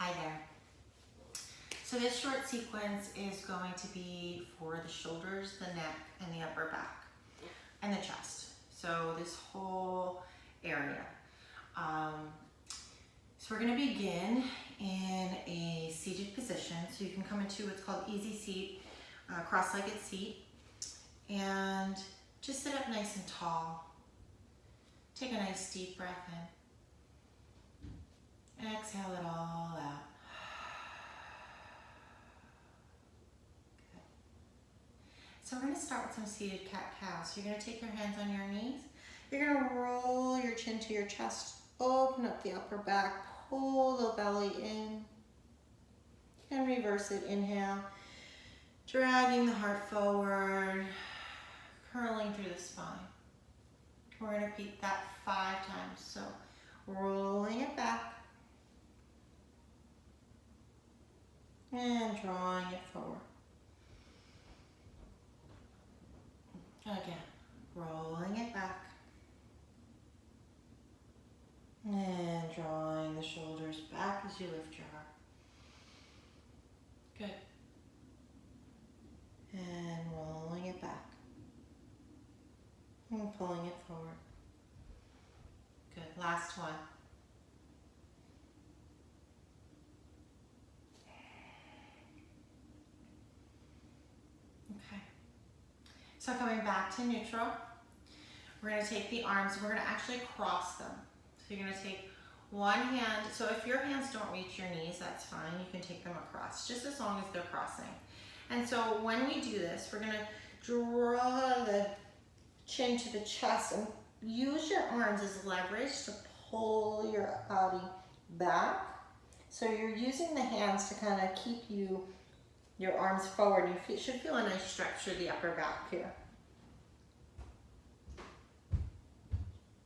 Hi there. So this short sequence is going to be for the shoulders, the neck, and the upper back, and the chest. So this whole area. So we're going to begin in a seated position. So you can come into what's called easy seat, cross-legged seat, and just sit up nice and tall. Take a nice deep breath in. Exhale it all out. Good. So we're going to start with some seated cat-cow. So you're going to take your hands on your knees. You're going to roll your chin to your chest. Open up the upper back. Pull the belly in. And reverse it. Inhale. Dragging the heart forward. Curling through the spine. We're going to repeat that 5 times. So rolling it back. And drawing it forward. Again, rolling it back. And drawing the shoulders back as you lift your heart. Good. And rolling it back. And pulling it forward. Good. Last one. Okay. So coming back to neutral, we're going to take the arms and we're going to actually cross them. So you're going to take one hand. So if your hands don't reach your knees, that's fine. You can take them across, just as long as they're crossing. And so when we do this, we're going to draw the chin to the chest and use your arms as leverage to pull your body back. So you're using the hands to kind of keep your arms forward. You should feel a nice stretch through the upper back here.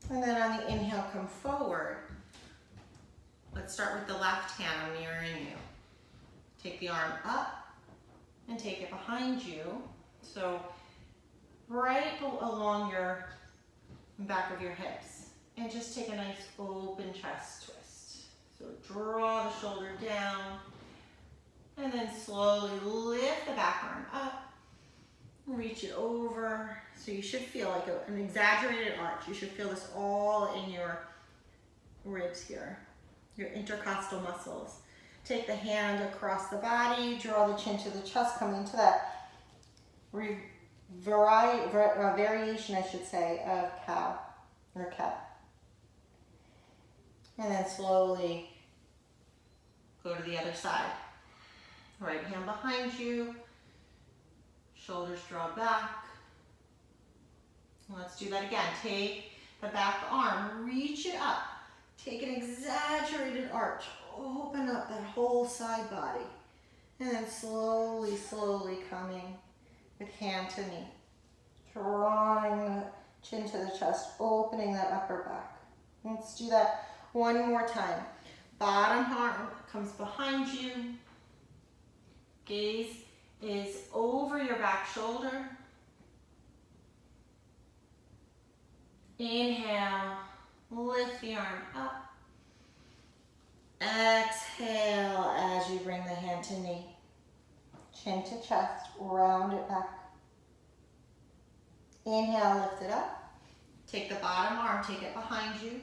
And then on the inhale, come forward. Let's start with the left hand. I'm mirroring you. Take the arm up and take it behind you. So right along your back of your hips. And just take a nice open chest twist. So draw the shoulder down. And then slowly lift the back arm up. Reach it over. So you should feel like an exaggerated arch. You should feel this all in your ribs here, your intercostal muscles. Take the hand across the body, draw the chin to the chest, come into that variation, I should say, of cow or cat. And then slowly go to the other side. Right hand behind you, shoulders draw back. Let's do that again. Take the back arm, reach it up. Take an exaggerated arch. Open up that whole side body. And then slowly, slowly coming with hand to knee. Drawing the chin to the chest, opening that upper back. Let's do that one more time. Bottom arm comes behind you. Gaze is over your back shoulder. Inhale, lift the arm up. Exhale as you bring the hand to knee. Chin to chest, round it back. Inhale, lift it up. Take the bottom arm, take it behind you.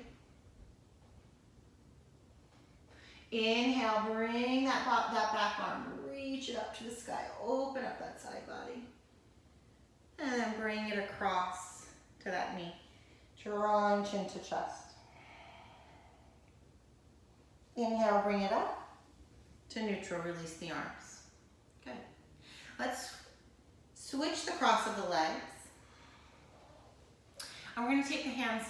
Inhale, bring that back arm, reach it up to the sky, open up that side body. And then bring it across to that knee. Drawing chin to chest. Inhale, bring it up to neutral, release the arms. Good. Let's switch the cross of the legs. And we're going to take the hands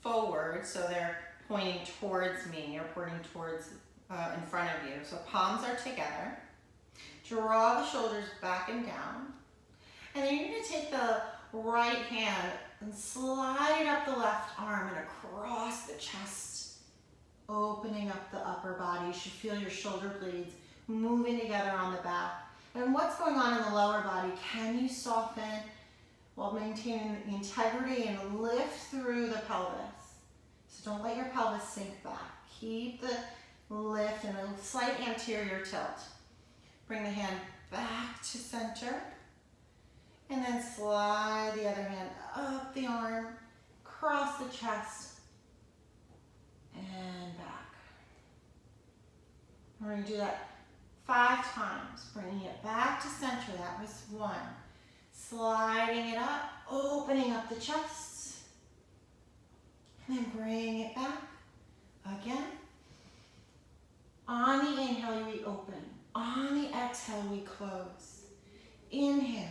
forward so they're pointing towards me or pointing towards in front of you. So palms are together. Draw the shoulders back and down. And then you're going to take the right hand and slide up the left arm and across the chest, opening up the upper body. You should feel your shoulder blades moving together on the back. And what's going on in the lower body? Can you soften while maintaining the integrity and lift through the pelvis? So don't let your pelvis sink back. Keep the lift and with slight anterior tilt. Bring the hand back to center. And then slide the other hand up the arm, cross the chest, and back. We're going to do that 5 times, bringing it back to center. That was 1. Sliding it up, opening up the chest, and then bring it back again. On the inhale, we open. On the exhale, we close. Inhale.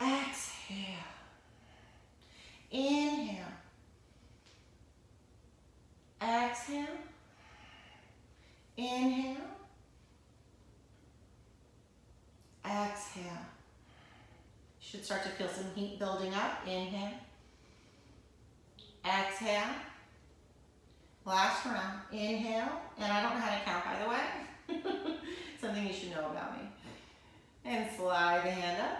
Exhale. Inhale. Exhale. Inhale. Exhale. You should start to feel some heat building up. Inhale. Exhale. Last round. Inhale. And I don't know how to count, by the way. Something you should know about me. And slide the hand up.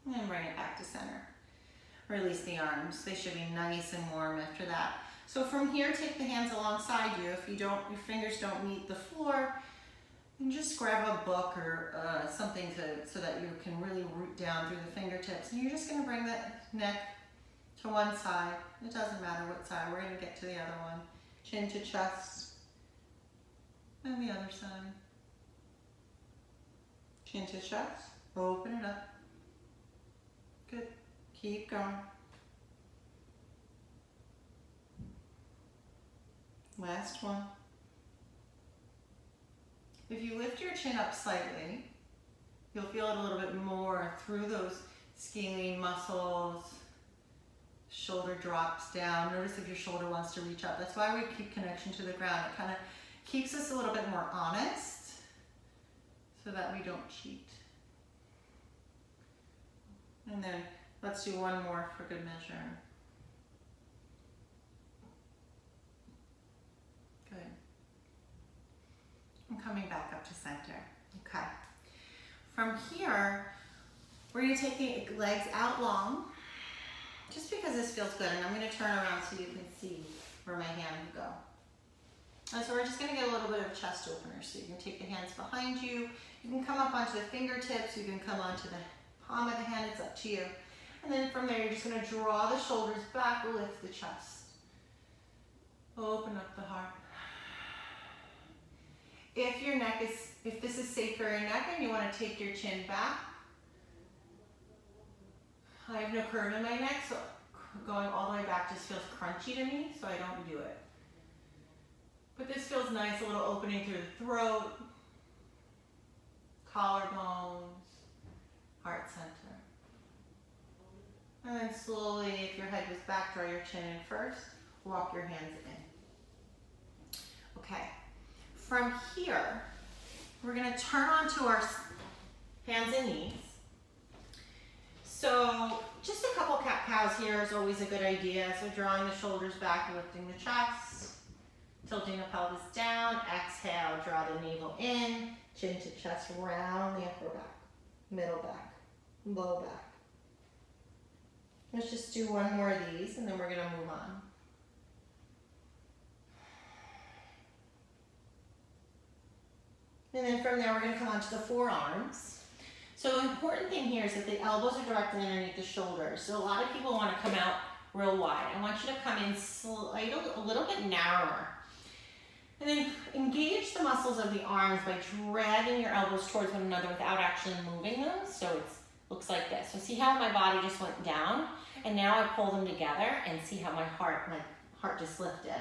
And bring it back to center. Release the arms. They should be nice and warm after that. So from here, take the hands alongside you. If you don't, your fingers don't meet the floor, then just grab a book or something so that you can really root down through the fingertips. And you're just going to bring the neck to one side. It doesn't matter what side. We're going to get to the other one. Chin to chest. And the other side. Chin to chest. Open it up. Good. Keep going. Last one. If you lift your chin up slightly, you'll feel it a little bit more through those scalene muscles. Shoulder drops down. Notice if your shoulder wants to reach up. That's why we keep connection to the ground. It kind of keeps us a little bit more honest so that we don't cheat. And then let's do one more for good measure. Good. I'm coming back up to center. Okay. From here, we're going to take the legs out long, just because this feels good. And I'm going to turn around so you can see where my hand would go. And so we're just going to get a little bit of chest opener. So you can take the hands behind you. You can come up onto the fingertips. You can come onto the palm of the hand. It's up to you. And then from there, you're just going to draw the shoulders back, lift the chest. Open up the heart. If this is safe for your neck and you want to take your chin back, I have no curve in my neck, so going all the way back just feels crunchy to me, so I don't do it. But this feels nice, a little opening through the throat, collarbones, heart center. And then slowly, if your head was back, draw your chin in first, walk your hands in. Okay, from here, we're gonna turn onto our hands and knees. So just a couple cat-cows here is always a good idea. So drawing the shoulders back, lifting the chest, tilting the pelvis down, exhale, draw the navel in, chin to chest, round the upper back, middle back, low back. Let's just do one more of these and then we're gonna move on. And then from there, we're gonna come onto the forearms. So the important thing here is that the elbows are directly underneath the shoulders. So a lot of people wanna come out real wide. I want you to come in a little bit narrower. And then engage the muscles of the arms by dragging your elbows towards one another without actually moving them. So it looks like this. So see how my body just went down? And now I pull them together and see how my heart just lifted.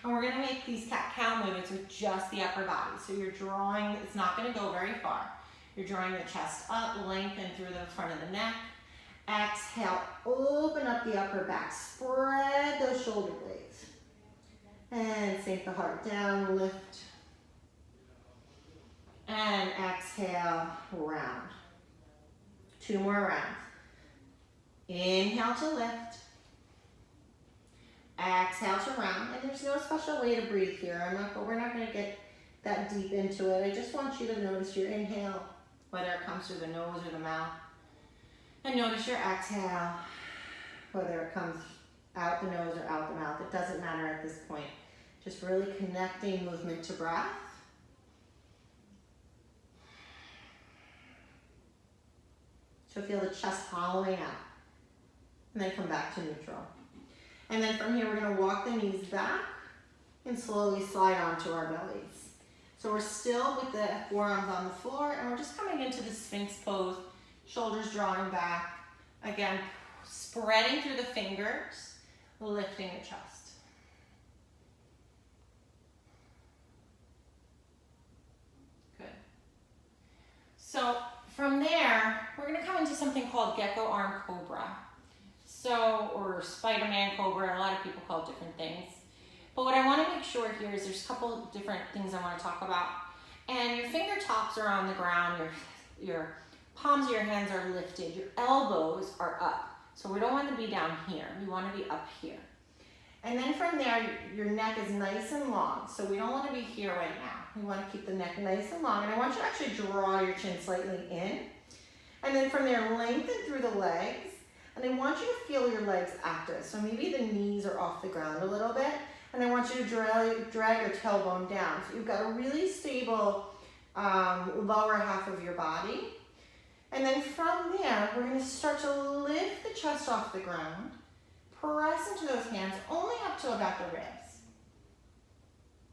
And we're gonna make these cat-cow movements with just the upper body. So you're drawing, it's not gonna go very far. You're drawing the chest up, lengthen through the front of the neck. Exhale, open up the upper back, spread those shoulder blades. And sink the heart down, lift. And exhale, round. 2 more rounds. Inhale to lift. Exhale to round. And there's no special way to breathe here. We're not going to get that deep into it. I just want you to notice your inhale, whether it comes through the nose or the mouth. And notice your exhale, whether it comes out the nose or out the mouth. It doesn't matter at this point. Just really connecting movement to breath. So feel the chest hollowing out. And then come back to neutral. And then from here, we're gonna walk the knees back and slowly slide onto our bellies. So we're still with the forearms on the floor, and we're just coming into the Sphinx pose, shoulders drawing back. Again, spreading through the fingers, lifting the chest. Good. So from there, we're gonna come into something called Gecko Arm Cobra. So, or Spider-Man Cobra, a lot of people call it different things. But what I wanna make sure here is there's a couple of different things I wanna talk about. And your fingertips are on the ground, your palms of your hands are lifted, your elbows are up. So we don't want to be down here, we want to be up here. And then from there, your neck is nice and long. So we don't want to be here right now. We want to keep the neck nice and long. And I want you to actually draw your chin slightly in. And then from there, lengthen through the legs. And I want you to feel your legs active. So maybe the knees are off the ground a little bit. And I want you to drag your tailbone down. So you've got a really stable lower half of your body. And then from there, we're going to start to lift the chest off the ground. Press into those hands only up to about the ribs.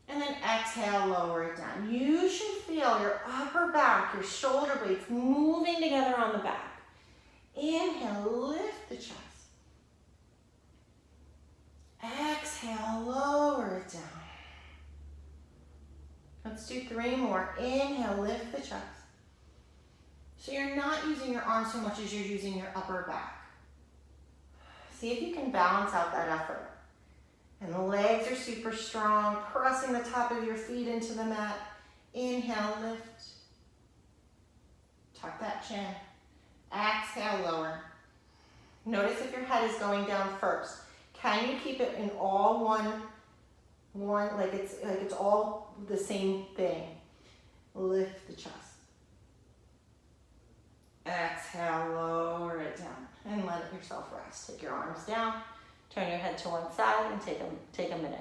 And then exhale, lower it down. You should feel your upper back, your shoulder blades moving together on the back. Inhale, lift the chest. Exhale, lower it down. Let's do 3 more. Inhale, lift the chest. So you're not using your arms so much as you're using your upper back. See if you can balance out that effort. And the legs are super strong, pressing the top of your feet into the mat. Inhale, lift. Tuck that chin. Exhale, lower. Notice if your head is going down first. Can you keep it in all one like it's all the same thing? Lift the chest. Exhale, lower it down and let yourself rest. Take your arms down, turn your head to one side and take a minute.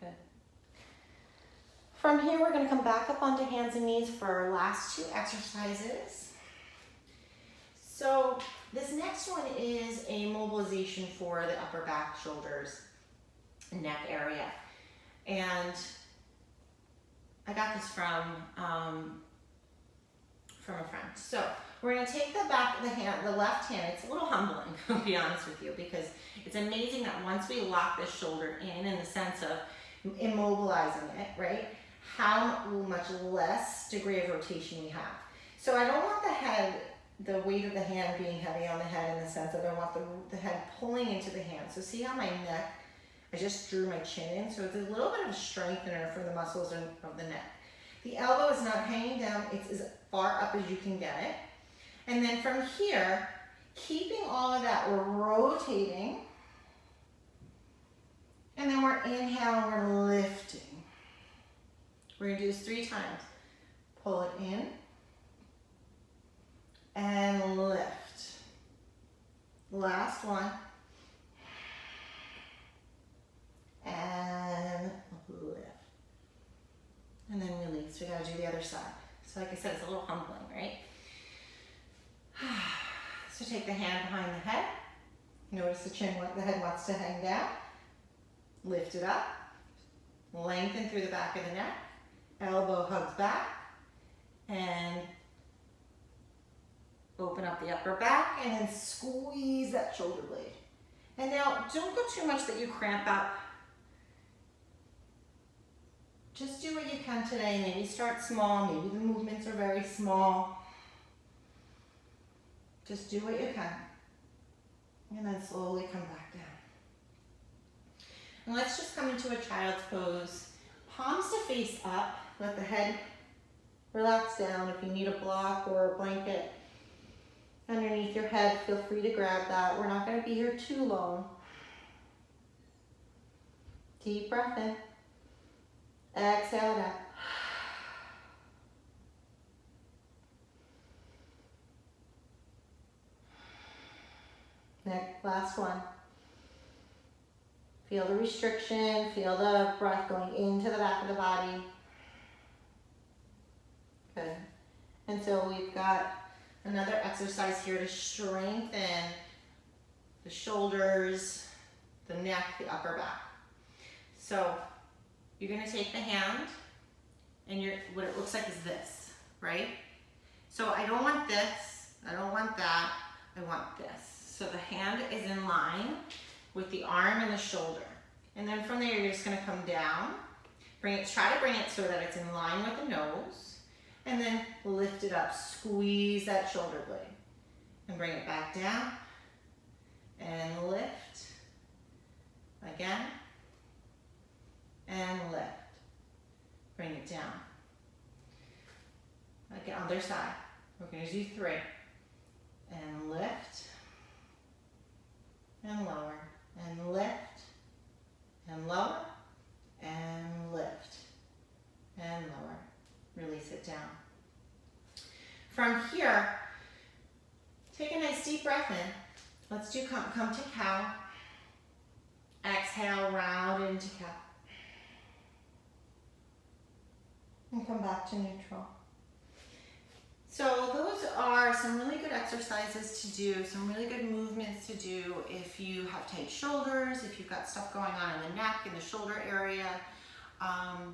Good. From here, we're going to come back up onto hands and knees for our last 2 exercises. So this next one is a mobilization for the upper back, shoulders, and neck area. And I got this from a friend. So we're going to take the back of the hand, the left hand. It's a little humbling, I'll be honest with you, because it's amazing that once we lock this shoulder in the sense of immobilizing it, right, how much less degree of rotation we have. So I don't want the weight of the hand being heavy on the head in the sense that I want the head pulling into the hand. So see how my neck, I just drew my chin in, so it's a little bit of a strengthener for the muscles of the neck. The elbow is not hanging down, it's as far up as you can get it. And then from here, keeping all of that, we're rotating. And then we're inhaling, we're lifting. We're gonna do this 3 times. Pull it in and lift. Last one. And lift. And then release. We gotta do the other side. So like I said, it's a little humbling, right? So take the hand behind the head. Notice the head wants to hang down. Lift it up. Lengthen through the back of the neck. Elbow hugs back. And open up the upper back and then squeeze that shoulder blade. And now don't go too much that you cramp out. Just do what you can today. Maybe start small. Maybe the movements are very small. Just do what you can. And then slowly come back down. And let's just come into a child's pose. Palms to face up. Let the head relax down. If you need a block or a blanket underneath your head, feel free to grab that. We're not going to be here too long. Deep breath in. Exhale it out. Next, last one. Feel the restriction, feel the breath going into the back of the body. Good. And so we've got another exercise here to strengthen the shoulders, the neck, the upper back. So you're gonna take the hand and what it looks like is this, right? So I don't want this, I don't want that, I want this. So the hand is in line with the arm and the shoulder. And then from there, you're just gonna come down, try to bring it so that it's in line with the nose, and then lift it up, squeeze that shoulder blade, and bring it back down, and lift, again, and lift. Bring it down. Again, other side. We're gonna do 3. And lift, and lower, and lift, and lower, and lift, and lower. Release it down. From here, take a nice deep breath in. Let's do come to cow. Exhale, round into cow. And come back to neutral. So those are some really good exercises to do, some really good movements to do if you have tight shoulders, if you've got stuff going on in the neck, in the shoulder area. Hope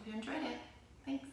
you enjoyed it. Thanks.